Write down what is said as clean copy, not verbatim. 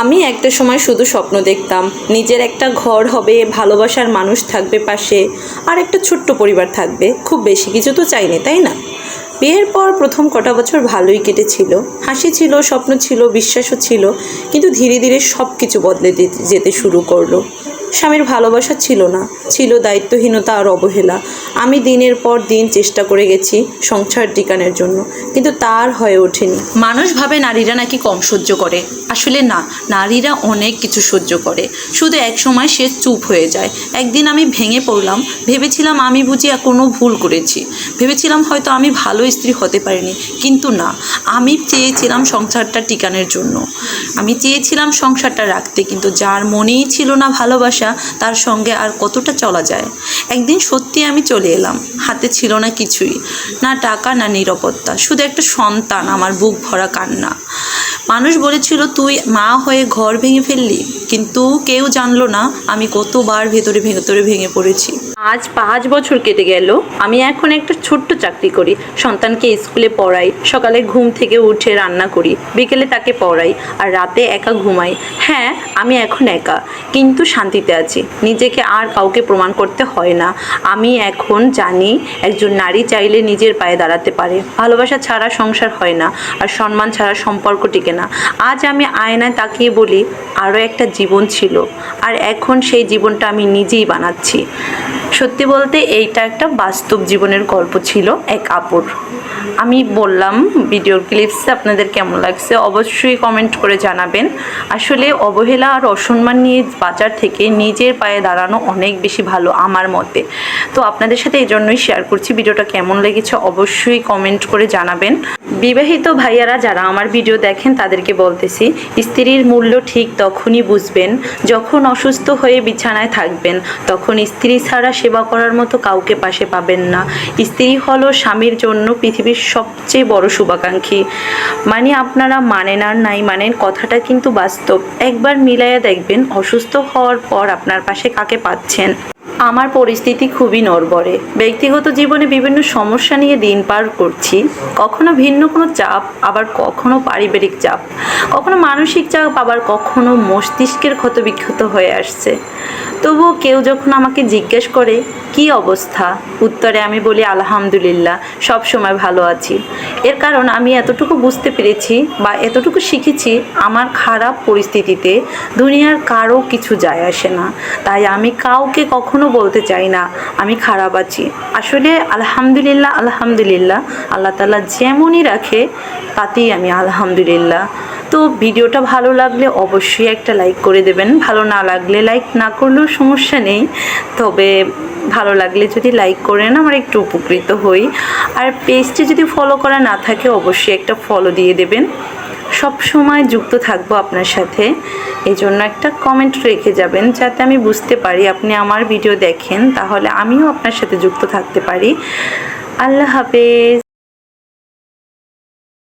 আমি একটা সময় শুধু স্বপ্ন দেখতাম নিজের একটা ঘর হবে, ভালোবাসার মানুষ থাকবে পাশে, আর একটা ছোট্ট পরিবার থাকবে। খুব বেশি কিছু তো চাইনি, তাই না? বিয়ের পর প্রথম কটা বছর ভালোই কেটেছিল, হাসি ছিল, স্বপ্ন ছিল, বিশ্বাসও ছিল। কিন্তু ধীরে ধীরে সব কিছু বদলে যেতে শুরু করলো। স্বামীর ভালোবাসা ছিল না, ছিল দায়িত্বহীনতা আর অবহেলা। আমি দিনের পর দিন চেষ্টা করে গেছি সংসার টিকানোর জন্য, কিন্তু তার হয়ে ওঠেনি। মানুষ ভাবে নারীরা নাকি কম সহ্য করে, আসলে না, নারীরা অনেক কিছু সহ্য করে, শুধু এক সময় সে চুপ হয়ে যায়। একদিন আমি ভেঙে পড়লাম, ভেবেছিলাম আমি বুঝি কোনো ভুল করেছি, ভেবেছিলাম হয়তো আমি ভালো স্ত্রী হতে পারিনি। কিন্তু না, আমি চেয়েছিলাম সংসারটা টিকানোর জন্য, আমি চেয়েছিলাম সংসারটা রাখতে, কিন্তু যার মনেই ছিল না ভালোবাসা, তার সঙ্গে আর কতটা চলা যায়। একদিন সত্যি আমি চলে এলাম, হাতে ছিল না কিছুই, না টাকা না নিরাপত্তা, শুধু একটা সন্তান, আমার বুক ভরা কান্না। মানুষ বলেছিল তুই মা হয়ে ঘর ভেঙে ফেললি, কিন্তু কেউ জানলো না আমি কতবার ভেতরে ভেঙে পড়েছি। আজ 5 বছর কেটে গেল। আমি এখন একটা ছোট্ট চাকরি করি, সন্তানকে স্কুলে পড়াই, সকালে ঘুম থেকে উঠে রান্না করি, বিকেলে তাকে পড়াই, আর রাতে একা ঘুমাই। হ্যাঁ, আমি এখন একা, কিন্তু শান্তিতে আছি। নিজেকে আর কাউকে প্রমাণ করতে হয় না। আমি এখন জানি একজন নারী চাইলে নিজের পায়ে দাঁড়াতে পারে। ভালোবাসা ছাড়া সংসার হয় না, আর সম্মান ছাড়া সম্পর্ক টিকে না। আজ আমি আয়নায় তাকিয়ে বলি আরও একটা জীবন ছিল, আর এখন সেই জীবনটা আমি নিজেই বানাচ্ছি। সত্যি বলতে এইটা একটা বাস্তব জীবনের গল্প ছিল এক আপুর। আমি বললাম ভিডিও ক্লিপসে আপনাদের কেমন লাগছে অবশ্যই কমেন্ট করে জানাবেন। আসলে অবহেলা আর অসম্মান নিয়ে বাঁচার থেকে নিজের পায়ে দাঁড়ানো অনেক বেশি ভালো আমার মতে। তো আপনাদের সাথে এই জন্যই শেয়ার করছি। ভিডিওটা কেমন লেগেছে অবশ্যই কমেন্ট করে জানাবেন। বিবাহিত ভাইয়ারা যারা আমার ভিডিও দেখেন তাদেরকে বলতেছি, স্ত্রীর মূল্য ঠিক তখনই বুঝবেন যখন অসুস্থ হয়ে বিছানায় থাকবেন। তখন স্ত্রী ছাড়া সেবা করার মতো কাউকে পাশে পাবেন না। স্ত্রী হলো স্বামীর জন্য পৃথিবীর সবচেয়ে বড় শুভাকাঙ্ক্ষী। মানে আপনারা মানেন আর নাই মানেন, কথাটা কিন্তু বাস্তব। একবার মিলাইয়া দেখবেন অসুস্থ হওয়ার পর আপনার পাশে কাকে পাচ্ছেন। আমার পরিস্থিতি খুবই নড়বড়ে। ব্যক্তিগত জীবনে বিভিন্ন সমস্যা নিয়ে দিন পার করছি। কখনো ভিন্ন কোনো চাপ, আবার কখনো পারিবারিক চাপ, কখনো মানসিক চাপ, আবার কখনো মস্তিষ্কের ক্ষতবিক্ষত হয়ে আসছে। তবুও কেউ যখন আমাকে জিজ্ঞেস করে কি অবস্থা, উত্তরে আমি বলি আলহামদুলিল্লাহ, সব সময় ভালো আছি। এর কারণ আমি এতটুকু বুঝতে পেরেছি বা এতটুকু শিখেছি, আমার খারাপ পরিস্থিতিতে দুনিয়ার কারো কিছু যায় আসে না। তাই আমি কাউকে কখনো বলতে চাই না আমি খারাপ আছি। আসলে আলহামদুলিল্লাহ, আলহামদুলিল্লাহ, আল্লাহ তাআলা যেমনই রাখে তাতেই আমি আলহামদুলিল্লাহ। তো ভিডিওটা ভালো লাগলে অবশ্যই একটা লাইক করে দেবেন। ভালো না লাগলে লাইক না করলেও সমস্যা নেই, তবে ভালো লাগলে যদি লাইক করেন আমার একটু উপকৃত হই। আর পেজটি যদি ফলো করা না থাকে অবশ্যই একটা ফলো দিয়ে দেবেন। সব সময় যুক্ত থাকবো আপনার সাথে, এই জন্য একটা কমেন্ট রেখে যাবেন যাতে আমি বুঝতে পারি আপনি আমার ভিডিও দেখেন, তাহলে আমিও আপনার সাথে যুক্ত থাকতে পারি। আল্লাহ হাফেজ।